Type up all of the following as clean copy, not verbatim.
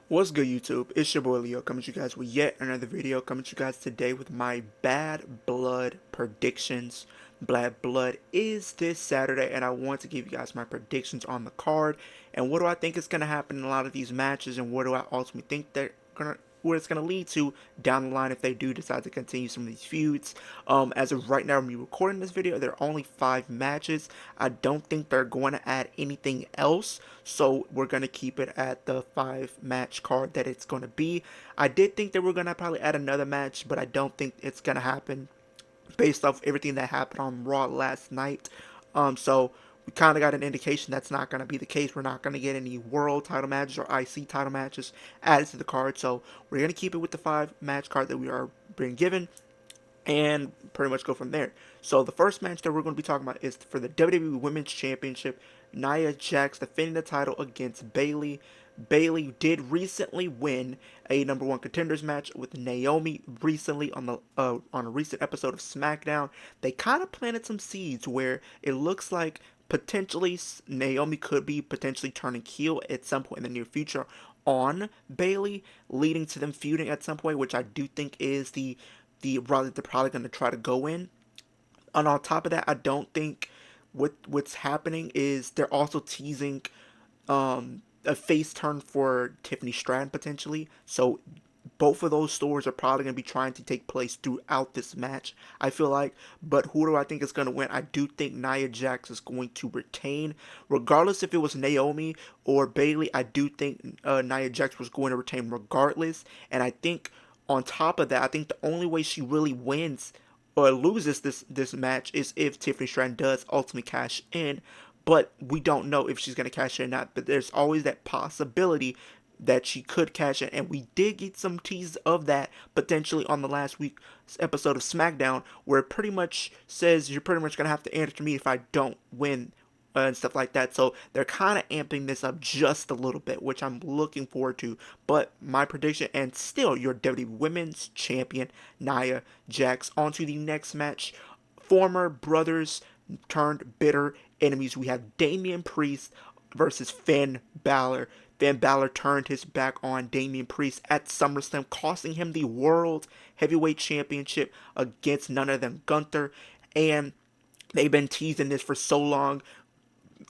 What's good, YouTube? It's your boy Leo coming to you guys with yet another video. Coming to you guys today with my Bad Blood predictions. Bad Blood is this Saturday, and I want to give you guys my predictions on the card and what do I think is going to happen in a lot of these matches, and what do I ultimately think they're gonna what it's going to lead to down the line if they do decide to continue some of these feuds. As of right now, when me recording this video, there are only 5 matches. I don't think they're going to add anything else, so we're going to keep it at the 5-match card that it's going to be. I did think they were going to probably add another match, but I don't think it's going to happen based off everything that happened on Raw last night. So we kind of got an indication that's not going to be the case. We're not going to get any world title matches or IC title matches added to the card. So we're going to keep it with the 5-match card that we are being given and pretty much go from there. So the first match that we're going to be talking about is for the WWE Women's Championship. Nia Jax defending the title against Bayley. Bayley did recently win a #1 contenders match with Naomi recently on a recent episode of SmackDown. They kind of planted some seeds where it looks like potentially Naomi could be potentially turning heel at some point in the near future on Bayley, leading to them feuding at some point, which I do think is the route that they're probably going to try to go in. And on top of that, I don't think what's happening is they're also teasing a face turn for Tiffany Stratton potentially. So both of those stories are probably going to be trying to take place throughout this match, I feel like. But who do I think is going to win? I do think Nia Jax is going to retain. Regardless if it was Naomi or Bayley, I do think Nia Jax was going to retain regardless. And I think on top of that, I think the only way she really wins or loses this match is if Tiffany Stratton does ultimately cash in. But we don't know if she's going to cash in or not. But there's always that possibility that she could cash in, and we did get some tease of that potentially on the last week's episode of SmackDown, where it pretty much says you're pretty much gonna have to answer to me if I don't win and stuff like that. So they're kind of amping this up just a little bit, which I'm looking forward to. But my prediction, and still your WWE Women's Champion Nia Jax. On to the next match. Former brothers turned bitter enemies. We have Damian Priest versus Finn Balor. Finn Balor turned his back on Damian Priest at SummerSlam, costing him the World Heavyweight Championship against none other than Gunther. And they've been teasing this for so long.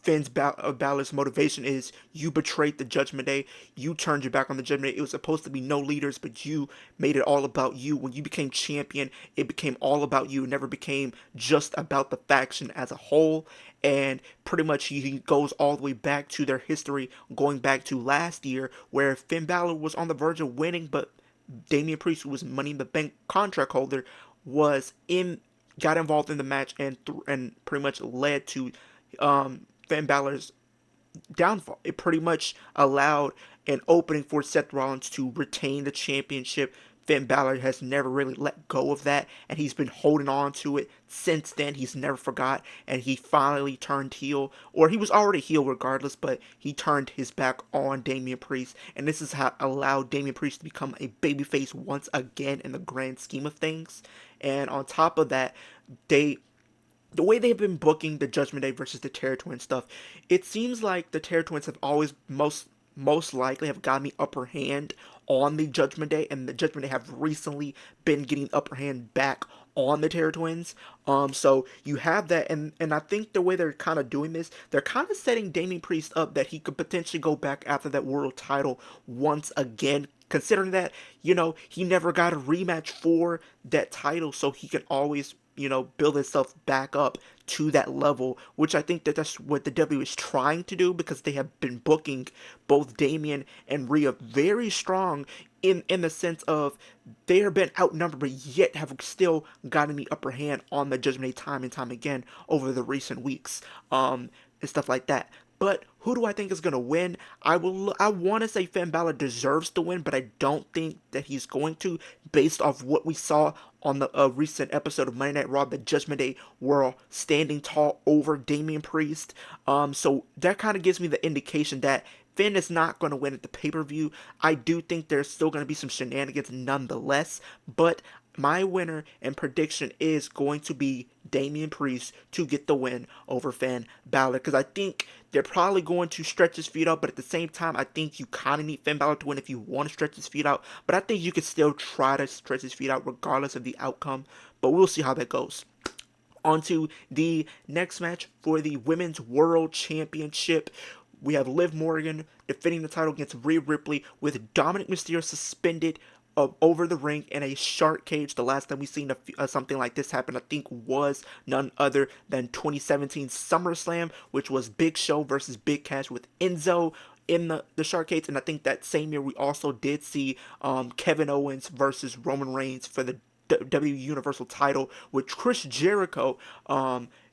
Balor's motivation is you betrayed the Judgment Day. You turned your back on the Judgment Day. It was supposed to be no leaders, but you made it all about you. When you became champion, it became all about you. It never became just about the faction as a whole. And pretty much he goes all the way back to their history, going back to last year, where Finn Balor was on the verge of winning, but Damian Priest, who was Money in the Bank contract holder, was in got involved in the match and pretty much led to Finn Balor's downfall. It pretty much allowed an opening for Seth Rollins to retain the championship. Finn Balor has never really let go of that, and he's been holding on to it since then. He's never forgot, and he finally turned heel, or he was already heel regardless, but he turned his back on Damian Priest, and this is how allowed Damian Priest to become a babyface once again in the grand scheme of things. And on top of that, they the way they've been booking the Judgment Day versus the Terror Twins stuff, it seems like the Terror Twins have always most likely have gotten the upper hand on the Judgment Day, and the Judgment Day have recently been getting upper hand back on the Terror Twins. So you have that, and I think the way they're kind of doing this, they're kind of setting Damian Priest up that he could potentially go back after that world title once again. Considering that, he never got a rematch for that title, so he can always build itself back up to that level, which I think that's what the W is trying to do, because they have been booking both Damian and Rhea very strong in the sense of they have been outnumbered, but yet have still gotten the upper hand on the Judgment Day time and time again over the recent weeks, and stuff like that. But who do I think is going to win? I want to say Finn Balor deserves to win, but I don't think that he's going to, based off what we saw on the recent episode of Monday Night Raw. The Judgment Day were standing tall over Damian Priest. So that kind of gives me the indication that Finn is not going to win at the pay-per-view. I do think there's still going to be some shenanigans nonetheless, but my winner and prediction is going to be Damian Priest to get the win over Finn Balor, because I think they're probably going to stretch his feet out, but at the same time, I think you kind of need Finn Balor to win if you want to stretch his feet out. But I think you could still try to stretch his feet out regardless of the outcome. But we'll see how that goes. On to the next match for the Women's World Championship. We have Liv Morgan defending the title against Rhea Ripley with Dominic Mysterio suspended over the ring in a shark cage. The last time we seen something like this happen, I think, was none other than 2017 SummerSlam, which was Big Show versus Big Cass with Enzo in the shark cage. And I think that same year we also did see Kevin Owens versus Roman Reigns for the WWE Universal title with Chris Jericho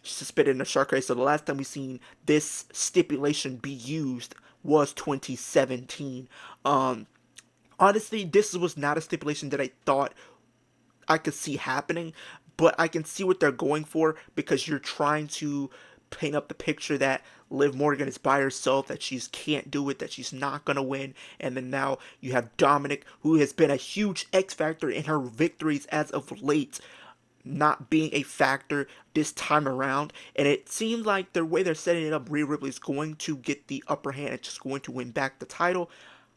suspended in the shark cage. So the last time we seen this stipulation be used was 2017. Honestly, this was not a stipulation that I thought I could see happening, but I can see what they're going for, because you're trying to paint up the picture that Liv Morgan is by herself, that she can't do it, that she's not going to win. And then now you have Dominic, who has been a huge X factor in her victories as of late, not being a factor this time around. And it seems like the way they're setting it up, Rhea Ripley is going to get the upper hand and just going to win back the title.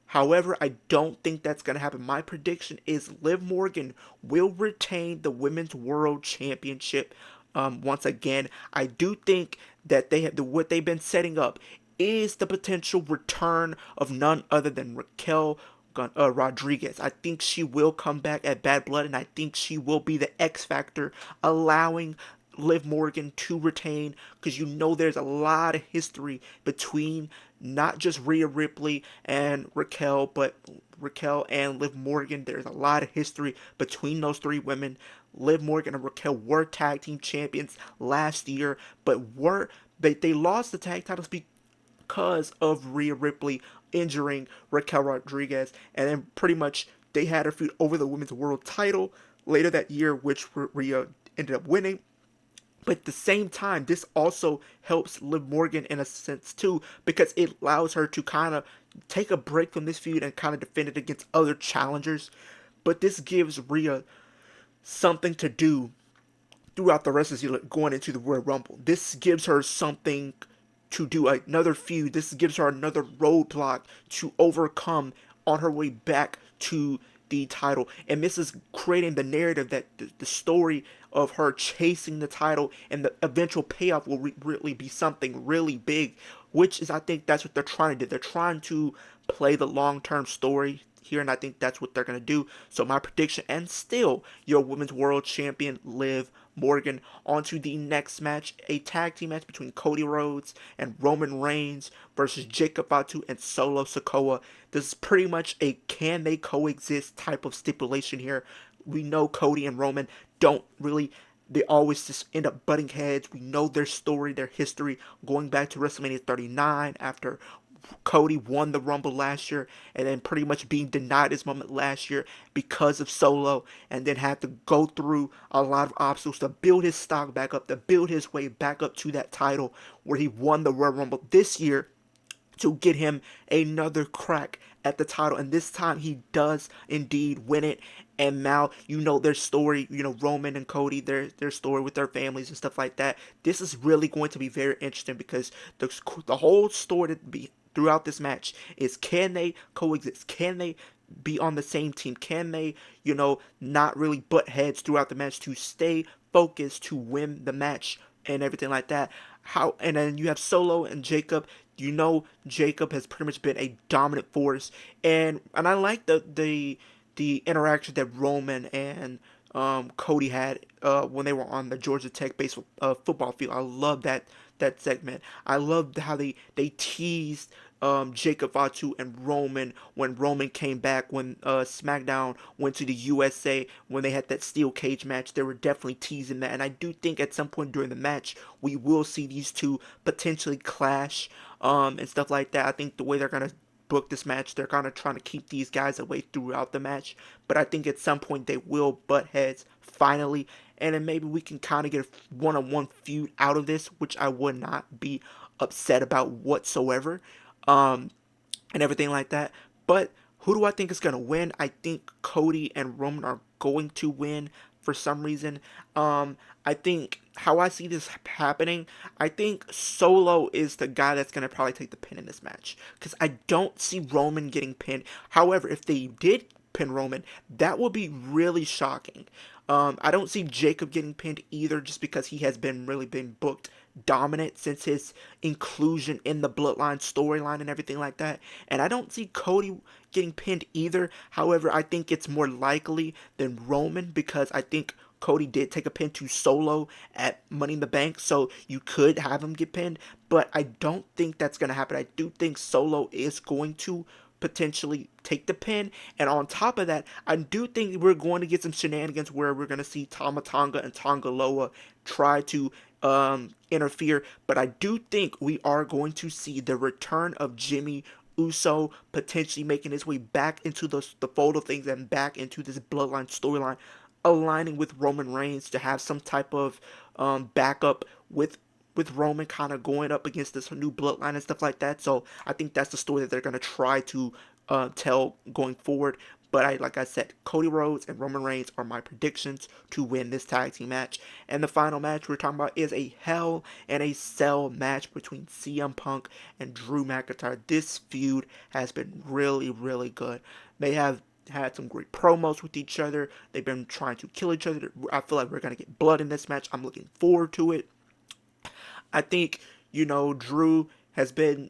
However, I don't think that's going to happen. My prediction is Liv Morgan will retain the Women's World Championship once again. I do think that what they've been setting up is the potential return of none other than Raquel Rodriguez. I think she will come back at Bad Blood, and I think she will be the X factor, allowing Liv Morgan to retain, because you know there's a lot of history between not just Rhea Ripley and Raquel, but Raquel and Liv Morgan. There's a lot of history between those three women. Liv Morgan and Raquel were tag team champions last year, but they lost the tag titles because of Rhea Ripley injuring Raquel Rodriguez, and then pretty much they had a feud over the women's world title later that year, which Rhea ended up winning. But at the same time, this also helps Liv Morgan in a sense too, because it allows her to kind of take a break from this feud and kind of defend it against other challengers. But this gives Rhea something to do throughout the rest of the season going into the Royal Rumble. This gives her something to do, another feud. This gives her another roadblock to overcome on her way back to the title. And this is creating the narrative that the story of her chasing the title and the eventual payoff will really be something really big, which is, I think that's what they're trying to do. They're trying to play the long-term story here, and I think that's what they're going to do. So my prediction, and still your Women's World Champion, Liv Morgan. On to the next match, a tag team match between Cody Rhodes and Roman Reigns versus Jacob Fatu and Solo Sikoa. This is pretty much a can they coexist type of stipulation here. We know Cody and Roman don't really, they always just end up butting heads. We know their story, their history, going back to WrestleMania 39 after Cody won the Rumble last year, and then pretty much being denied his moment last year because of Solo, and then had to go through a lot of obstacles to build his stock back up, to build his way back up to that title where he won the Royal Rumble this year to get him another crack at the title. And this time he does indeed win it. And now you know their story, you know, Roman and Cody, their story with their families and stuff like that. This is really going to be very interesting, because the whole story to be throughout this match is, can they coexist? Can they be on the same team? Can they, you know, not really butt heads throughout the match to stay focused to win the match and everything like that? How, and then you have Solo and Jacob. You know, Jacob has pretty much been a dominant force, and I like the interaction that Roman and Cody had when they were on the Georgia Tech based football field. I love that segment. I loved how they teased Jacob Fatu and Roman when Roman came back, when SmackDown went to the USA, when they had that steel cage match. They were definitely teasing that, and I do think at some point during the match we will see these two potentially clash and stuff like that. I think the way they're gonna book this match, they're kind of trying to keep these guys away throughout the match, but I think at some point they will butt heads finally, and then maybe we can kind of get a one-on-one feud out of this, which I would not be upset about whatsoever, and everything like that. But Who do I think is going to win? I think Cody and Roman are going to win for some reason. I think how I see this happening, I think Solo is the guy that's going to probably take the pin in this match because I don't see Roman getting pinned. However, if they did pin Roman, that would be really shocking. I don't see Jacob getting pinned either just because he has been booked dominant since his inclusion in the Bloodline storyline and everything like that. And I don't see Cody getting pinned either. However, I think it's more likely than Roman because I think Cody did take a pin to Solo at Money in the Bank, so you could have him get pinned, but I don't think that's going to happen. I do think Solo is going to potentially take the pin, and on top of that, I do think we're going to get some shenanigans where we're going to see Tama Tonga and Tonga Loa try to interfere, but I do think we are going to see the return of Jimmy Uso potentially making his way back into the fold of things and back into this Bloodline storyline, aligning with Roman Reigns to have some type of backup with Roman kind of going up against this new bloodline and stuff like that. So I think that's the story that they're gonna try to tell going forward. But like I said, Cody Rhodes and Roman Reigns are my predictions to win this tag team match. And the final match we're talking about is a Hell in a Cell match between CM Punk and Drew McIntyre. This feud has been really, really good. They have had some great promos with each other. They've been trying to kill each other. I feel like we're going to get blood in this match. I'm looking forward to it. I think, Drew has been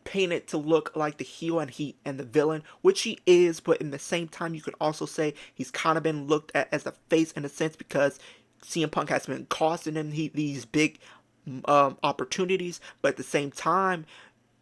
painted to look like the heel and the villain, which he is, but in the same time, you could also say he's kind of been looked at as the face in a sense because CM Punk has been costing him these big opportunities, but at the same time,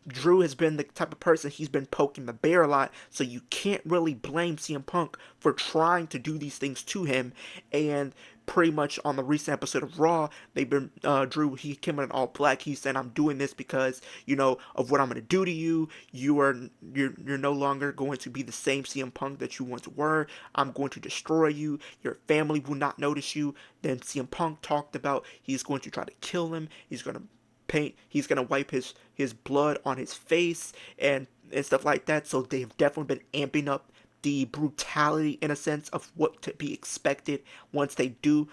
Drew has been the type of person he's been poking the bear a lot, so you can't really blame CM Punk for trying to do these things to him. And pretty much on the recent episode of Raw, they've been Drew. He came in all black. He said, "I'm doing this because of what I'm going to do to you. You're no longer going to be the same CM Punk that you once were. I'm going to destroy you. Your family will not notice you." Then CM Punk talked about he's going to try to kill him. He's gonna wipe his blood on his face and stuff like that. So they've definitely been amping up the brutality in a sense of what to be expected once they do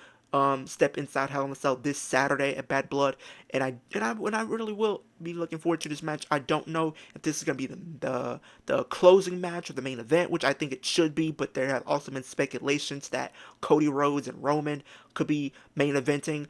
step inside Hell in a Cell this Saturday at Bad Blood. And I really will be looking forward to this match. I don't know if this is gonna be the closing match or the main event, which I think it should be, but there have also been speculations that Cody Rhodes and Roman could be main eventing.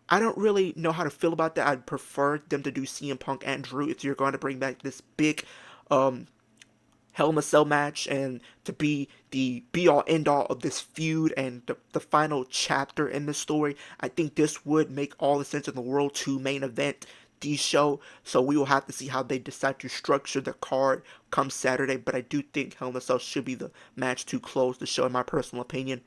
I don't really know how to feel about that. I'd prefer them to do CM Punk and Drew if you're going to bring back this big Hell in a Cell match and to be the be-all end-all of this feud and the final chapter in the story. I think this would make all the sense in the world to main event the show. So we will have to see how they decide to structure the card come Saturday. But I do think Hell in a Cell should be the match to close the show in my personal opinion.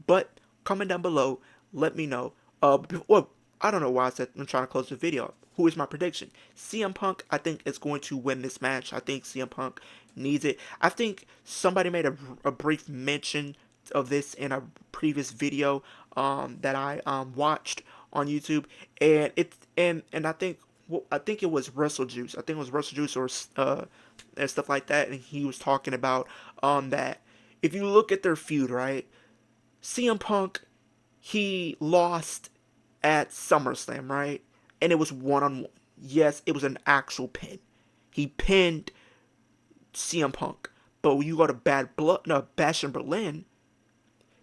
But comment down below, let me know. Well, I don't know why I said I'm trying to close the video. Who is my prediction? CM Punk, I think, is going to win this match. I think CM Punk needs it. I think somebody made a brief mention of this in a previous video that I watched on YouTube, and I think I think it was Wrestle Juice. I think it was Wrestle Juice or and stuff like that, and he was talking about that if you look at their feud, right, CM Punk, he lost at SummerSlam, right? And it was one-on-one. Yes, it was an actual pin. He pinned CM Punk. But when you go to Bash in Berlin,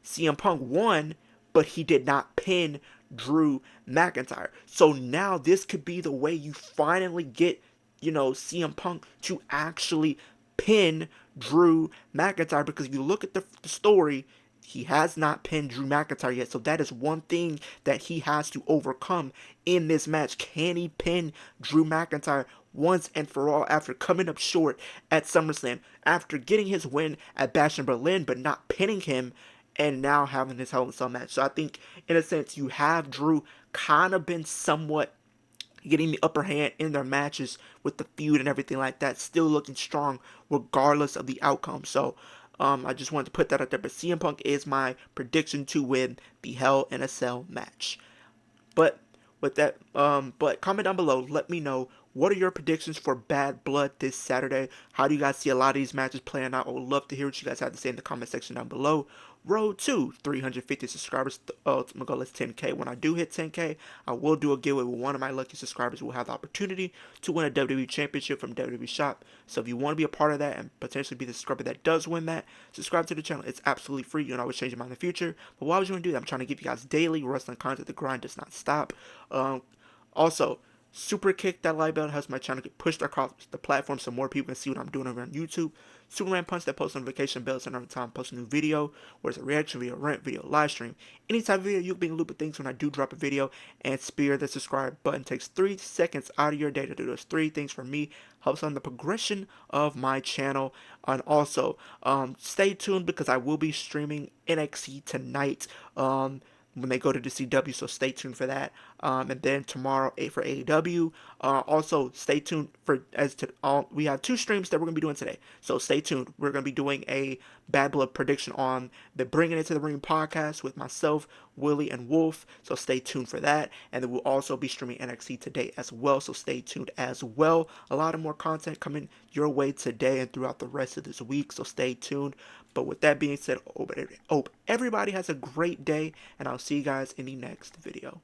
CM Punk won, but he did not pin Drew McIntyre. So now this could be the way you finally get, CM Punk to actually pin Drew McIntyre, because if you look at the story, he has not pinned Drew McIntyre yet. So that is one thing that he has to overcome in this match. Can he pin Drew McIntyre once and for all after coming up short at SummerSlam, after getting his win at Bash in Berlin, but not pinning him, and now having his Hell in a Cell match? So I think, in a sense, you have Drew kind of been somewhat getting the upper hand in their matches with the feud and everything like that, still looking strong regardless of the outcome. So I just wanted to put that out there. But CM Punk is my prediction to win the Hell in a Cell match. But with that, but comment down below, let me know What are your predictions for Bad Blood this Saturday? How do you guys see a lot of these matches playing out? I would love to hear what you guys have to say in the comment section down below. Road to 350 subscribers. My goal is 10K. When I do hit 10K, I will do a giveaway with one of my lucky subscribers who will have the opportunity to win a WWE Championship from WWE Shop. So if you want to be a part of that and potentially be the subscriber that does win that, subscribe to the channel. It's absolutely free. You can always change your mind in the future. But why would you want to do that? I'm trying to give you guys daily wrestling content. The grind does not stop. Also, super kick that like button helps my channel get pushed across the platform so more people can see what I'm doing over on YouTube. Superman Punch that posts notification bells and every time I post a new video, whether it's a reaction video, rant video, live stream, any type of video, you'll be in the loop of things when I do drop a video. And Spear, the subscribe button, takes 3 seconds out of your day to do those 3 things for me. Helps on the progression of my channel. And also, stay tuned because I will be streaming NXT tonight. When they go to the CW, so stay tuned for that. And then tomorrow for AEW. Also, stay tuned for we have 2 streams that we're gonna be doing today. So stay tuned. We're gonna be doing a Bad Blood prediction on the Bringing It to the Ring podcast with myself, Willie, and Wolf. So stay tuned for that. And then we'll also be streaming NXT today as well. So stay tuned as well. A lot of more content coming your way today and throughout the rest of this week. So stay tuned. But with that being said, hope everybody has a great day, and I'll see you guys in the next video.